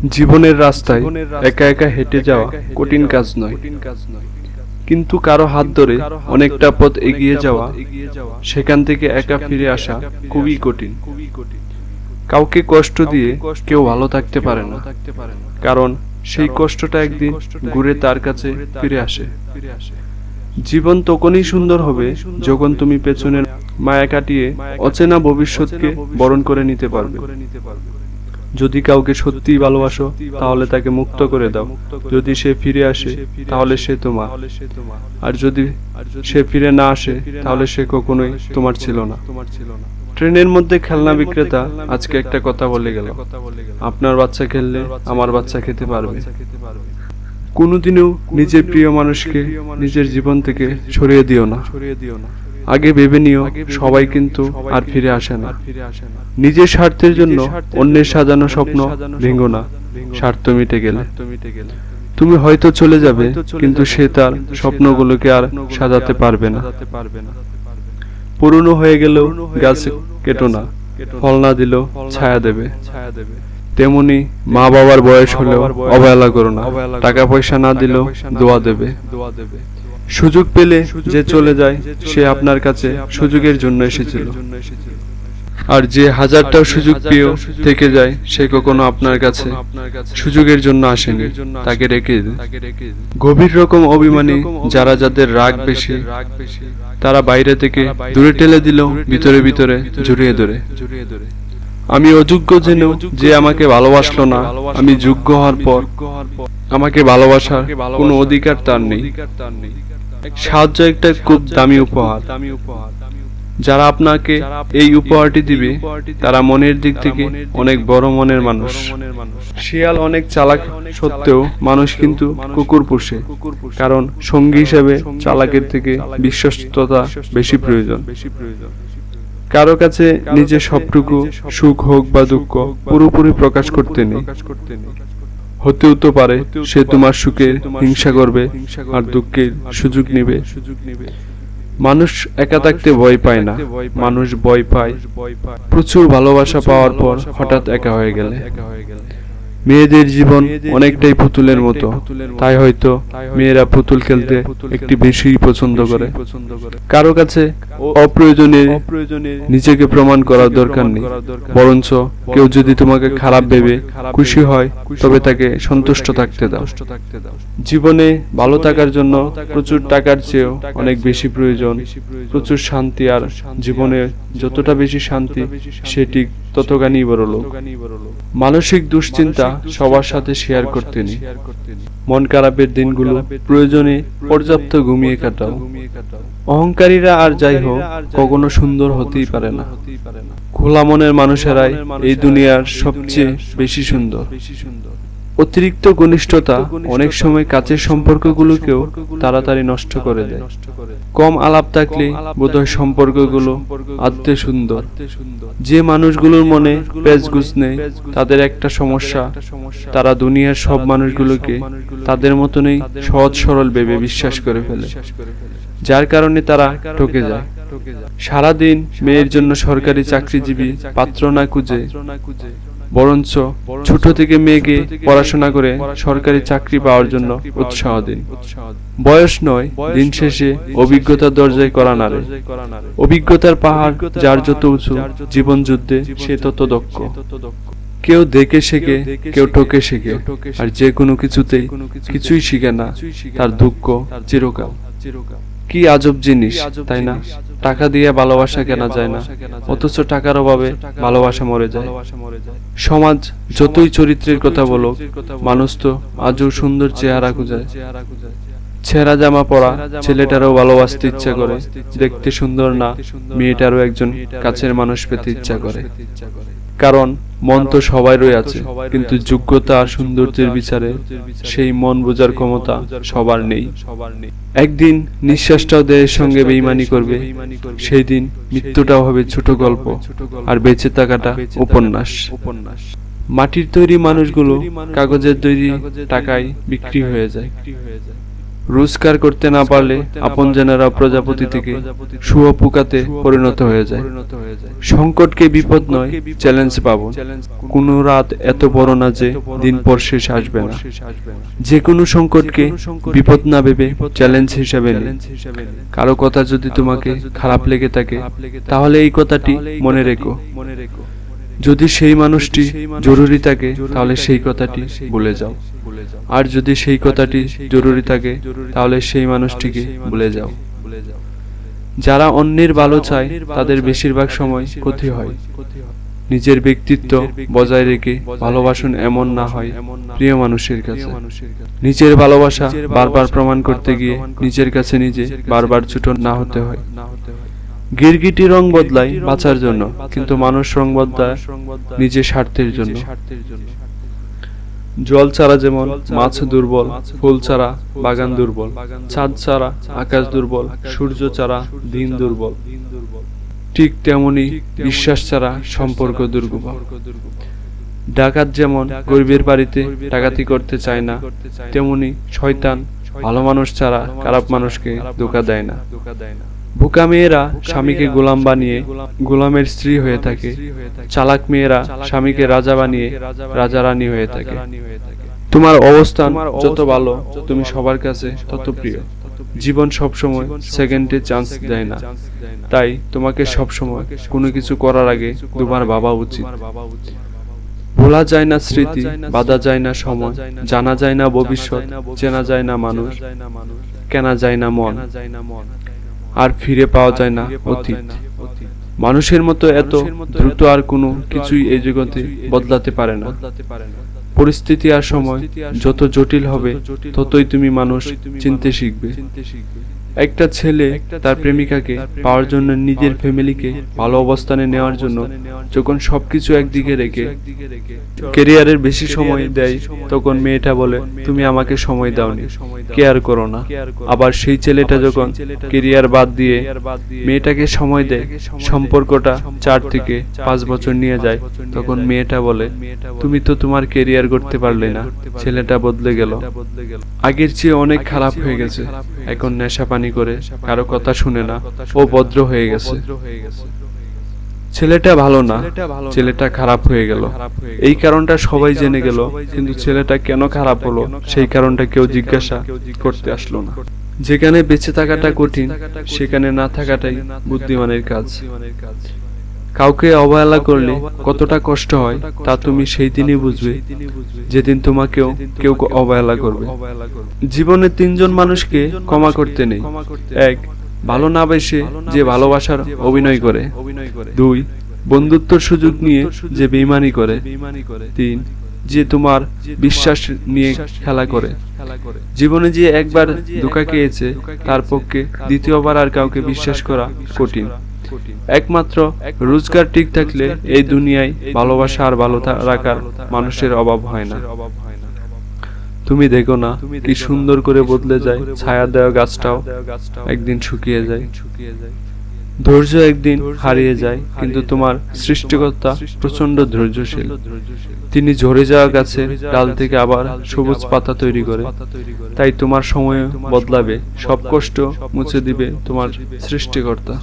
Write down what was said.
জীবনের রাস্তায় একা একা হেঁটে যাওয়া কঠিন কাজ নয়, কিন্তু কারো হাত ধরে অনেকটা পথ এগিয়ে যাওয়া, সেখান থেকে একা ফিরে আসা খুবই কঠিন। কাউকে কষ্ট দিয়ে কেউ ভালো থাকতে পারে না, কারণ সেই কষ্টটা একদিন ঘুরে তার কাছে ফিরে আসে। জীবন তখনই সুন্দর হবে যখন তুমি পেছনের মায়া কাটিয়ে অচেনা ভবিষ্যৎকে বরণ করে নিতে পারবে। যদি কাউকে সত্যিই ভালোবাসো তাহলে তাকে মুক্ত করে দাও। যদি সে ফিরে আসে তাহলে সে তোমার, আর যদি সে ফিরে না আসে তাহলে সে কখনোই তোমার ছিল না। ট্রেনের মধ্যে খেলনা বিক্রেতা আজকে একটা কথা বলে গেল, আপনার বাচ্চা খেললে আমার বাচ্চা খেতে পারবে। কোনোদিনও নিজের প্রিয় মানুষকে নিজের জীবন থেকে সরিয়ে দিও না। আগে ভেবে নিও, সবাই কিন্তু আর ফিরে আসে না। নিজের স্বার্থের জন্য অন্যের সাজানো স্বপ্ন ভেঙো না। স্বার্থ মিটে গেলে তুমি হয়তো চলে যাবে, কিন্তু সে তার স্বপ্নগুলোকে আর সাজাতে পারবে না। পুরনো হয়ে গেলেও গাছ কেটো না, ফল না দিলেও ছায়া দেবে। তেমনি মা বাবার বয়স হলেও অবহেলা করো না, টাকা পয়সা না দিলেও দোয়া দেবে। সুযোগ পেলে যে চলে যায় সে আপনার কাছে সুযোগের জন্য এসেছিল, আর যে হাজারটাও সুযোগ পেয়েও থেকে যায় সে কখনো আপনার কাছে সুযোগের জন্য আসেনি, তাকে রেখে দিন। গভীর রকম অভিমানী যারা, যাদের রাগ বেশি, তারা বাইরে থেকে দূরে ঠেলে দিলেও ভিতরে ভিতরে জড়িয়ে ধরে। আমি অযোগ্য জেনেও যে আমাকে ভালোবাসলো না, আমি যোগ্য হওয়ার পর আমাকে ভালোবাসার কোনো অধিকার তার নেই। সাহায্য একটা খুব দামি উপহার। যারা আপনাকে এই উপহারটি দিবে তারা মনের দিক থেকে অনেক বড় মনের মানুষ। শিয়াল অনেক চালাক সত্ত্বেও মানুষ কিন্তু কুকুর পোষে, কারণ সঙ্গী হিসেবে চালাকের থেকে বিশ্বস্ততা বেশি প্রয়োজন। কারো কাছে নিজের সবটুকু সুখ হোক বা দুঃখ পুরোপুরি প্রকাশ করতে নেই। হতেও তো পারে সে তোমার সুখের হিংসা করবে আর দুঃখের সুযোগ নেবে। মানুষ একা থাকতে ভয় পায় না, মানুষ ভয় পায় প্রচুর ভালোবাসা পাওয়ার পর হঠাৎ একা হয়ে গেলে। মেয়েদের জীবন অনেকটাই পুতুলের মতো, তাই হয়তো মেয়েরা পুতুল খেলতে একটু বেশি পছন্দ করে। কারো কাছে অপ্রয়োজনে নিজেকে প্রমাণ করার দরকার নেই, বরঞ্চ কেউ যদি তোমাকে খারাপ ভেবে খুশি হয় তবে তাকে সন্তুষ্ট থাকতে দাও। জীবনে ভালো থাকার জন্য প্রচুর টাকার চেয়েও অনেক বেশি প্রয়োজন প্রচুর শান্তি, আর জীবনে যতটা বেশি শান্তি সেটি ততখানি বড় লোক। মানসিক দুশ্চিন্তা সবার সাথে শেয়ার করতে নেই। মন খারাপের দিনগুলো প্রয়োজনে পর্যাপ্ত ঘুমিয়ে কাটাও। অহংকারীরা আর যাই হোক কখনো সুন্দর হতেই পারে না। খোলা মনের মানুষেরাই এই দুনিয়ার সবচেয়ে বেশি সুন্দর। অতিরিক্ত ঘনিষ্ঠতা অনেক সময় কাছের সম্পর্কগুলোকেও তাড়াতাড়ি নষ্ট করে দেয়। কম আলাপ থাকলে বোধহয় সম্পর্কগুলো আদতে সুন্দর। যে মানুষগুলোর মনে পেঁচগুছ নেই তাদের একটা সমস্যা, তারা দুনিয়ার সব মানুষগুলোকে তাদের মতনই সহজ সরল ভেবে বিশ্বাস করে ফেলে, যার কারণে তারা ঠকে যায়। সারাদিন মেয়ের জন্য সরকারি চাকরিজীবী পাত্র না খুঁজে, বরঞ্চ ছোট থেকে মেয়েকে পড়াশোনা করে সরকারি চাকরি পাওয়ার জন্য উৎসাহ দিন। বয়স নয়, দিন শেষে অভিজ্ঞতার দরজায় করা নাড়ে। অভিজ্ঞতার পাহাড় যার যত উঁচু, জীবন যুদ্ধে সে তত দক্ষ। কেউ দেখে শেখে, কেউ ঠকে শেখে, আর যে কোনো কিছুতেই কিছুই শিখে না, তার দুঃখ চিরকাল। কি আজব জিনিস, তাই না? টাকা দিয়ে ভালোবাসা কেনা যায় না, অথচ টাকার অভাবে ভালোবাসা মরে যায়। সমাজ যতই চরিত্রের কথা বলো, মানুষ তো আজও সুন্দর চেহারা খুঁজে। ছেঁড়া জামা পরা ছেলেটারও ভালোবাসতে ইচ্ছা করে, দেখতে সুন্দর না মেয়েটারও একজন কাছের মানুষ পেতে ইচ্ছা করে। কারণ মন তো সবারই আছে, কিন্তু যোগ্যতা আর সৌন্দর্যের বিচারে সেই মন বোঝার ক্ষমতা সবার নেই। একদিন নিঃশ্বাসটাও দেহের সঙ্গে বেইমানি করবে, সেই দিন মৃত্যুটাও হবে ছোট গল্প, আর বেঁচে থাকাটা উপন্যাস। মাটির তৈরি মানুষগুলো কাগজের তৈরি টাকায় বিক্রি হয়ে যায়। রোজগার করতে না পারলে আপনজনেরা প্রজাপতি থেকে শুঁয়োপোকাতে পরিণত হয়ে যায়। সংকটকে বিপদ নয়, চ্যালেঞ্জ পাবো। কোনো রাত এত বড় না যে দিন পর শেষ আসবে না। যে কোনো সংকটকে বিপদ না ভেবে চ্যালেঞ্জ হিসেবে নিন। কারো কথা যদি তোমাকে খারাপ লেগে থাকে, তাহলে এই কথাটি মনে রেখো। যদি সেই মানুষটি জরুরি থাকে, তাহলে সেই কথাটি ভুলে যাও। আর যদি সেই কথাটি জরুরি থাকে, তাহলে সেই মানুষটিকে ভুলে যাও। যারা অন্যের ভালো চায়, তাদের বেশিরভাগ সময় ক্ষতি হয়। নিজের ব্যক্তিত্ব বজায় রেখে ভালোবাসুন, এমন না হয় প্রিয় মানুষের কাছে। নিজের ভালোবাসা বারবার প্রমাণ করতে গিয়ে নিজের কাছে নিজে বারবার ছোট না হতে হয়। গিরগিটি রং বদলায় বাঁচার জন্য, কিন্তু মানুষ রং বদলায় নিজের স্বার্থের জন্য। জল ছাড়া যেমন মাছ দুর্বল, ফুল ছাড়া বাগান দুর্বল, চাঁদ ছাড়া আকাশ দুর্বল, সূর্য ছাড়া দিন দুর্বল, ঠিক তেমনি বিশ্বাস ছাড়া সম্পর্ক দুর্বল। ডাকাত যেমন গরিবের বাড়িতে ডাকাতি করতে চায় না, তেমনি শয়তান ভালো মানুষ ছাড়া খারাপ মানুষকে ধোঁকা দেয় না। বোকা মেয়েরা স্বামীকে গোলাম বানিয়ে গোলামের স্ত্রী হয়ে থাকে। চালাক মেয়েরা স্বামীকে রাজা বানিয়ে রাজা রানী হয়ে থাকে। তোমার অবস্থান যত ভালো, তুমি সবার কাছে তত প্রিয়। জীবন সবসময় সেকেন্ডে চান্স দেয় না, তাই তোমাকে সবসময় কোনো কিছু করার আগে দুবার ভাবা উচিত। ভোলা যায় না স্মৃতি, বাঁধা যায় না সময়, জানা যায় না ভবিষ্যৎ, চেনা যায় না মানুষ, কেনা যায় না মন, আর ফিরে পাওয়া যায় না অতীত। মানুষের মতো এত দ্রুত আর কোনো কিছুই এই জগতে বদলাতে পারে না। পরিস্থিতি আর সময় যত জটিল হবে, ততই তুমি মানুষ চিনতে শিখবে। একটা ছেলে তার প্রেমিকাকে পাওয়ার জন্য নিজের ফ্যামিলিকে ভালো অবস্থানে নেওয়ার জন্য যখন সবকিছু একদিকে রেখে ক্যারিয়ারের বেশি সময় দেয়, তখন মেয়েটা বলে তুমি আমাকে সময় দাওনি, কেয়ার করো না। আবার সেই ছেলেটা যখন ক্যারিয়ার বাদ দিয়ে মেয়েটাকে সময় দেয়, সম্পর্কটা 4 থেকে 5 বছর নিয়ে যায়, তখন মেয়েটা বলে তুমি তো তোমার ক্যারিয়ার করতে পারলে না। ছেলেটা বদলে গেল, আগের চেয়ে অনেক খারাপ হয়ে গেছে। এখন নেশা পানি করে, কারো কথা শুনে না, ও ভদ্র হয়ে গেছে। ছেলেটা ভালো না, ছেলেটা খারাপ হয়ে গেল। এই কারণটা সবাই জেনে গেল, কিন্তু ছেলেটা কেন খারাপ হলো সেই কারণটা কেউ জিজ্ঞাসা করতে আসলো না। যেখানে বেঁচে থাকাটা কঠিন, সেখানে না থাকাটাই বুদ্ধিমানের কাজ। কাউকে অবহেলা করলে কতটা কষ্ট হয় তা তুমি সেই দিনই বুঝবে যেদিন তোমাকেও কেউ অবহেলা করবে। জীবনে 3 জন মানুষকে ক্ষমা করতে নেই। 1, ভালো না বেসে যে ভালোবাসার অভিনয় করে। 2, বন্ধুত্বর সুযোগ নিয়ে যে বেঈমানি করে। 3, যে তোমার বিশ্বাস নিয়ে খেলা করে। জীবনে যে একবার ধোঁকা খেয়েছে, তার পক্ষে দ্বিতীয়বার আর কাউকে বিশ্বাস করা কঠিন। একমাত্র রোজগার ঠিক থাকলে এই দুনিয়ায় ভালোবাসা আর ভালো রাখার মানুষের অভাব হয় না। তুমি দেখো না কি সুন্দর করে বদলে যায় ছায়া দেওয়া গাছটাও একদিন শুকিয়ে যায়। ধৈর্য একদিন হারিয়ে যায়, কিন্তু তোমার সৃষ্টিকর্তা প্রচন্ড ধৈর্যশীল। তিনি ঝরে যাওয়া গাছের ডাল থেকে আবার সবুজ পাতা তৈরি করে। তাই তোমার সময় বদলাবে, সব কষ্ট মুছে দিবে তোমার সৃষ্টিকর্তা।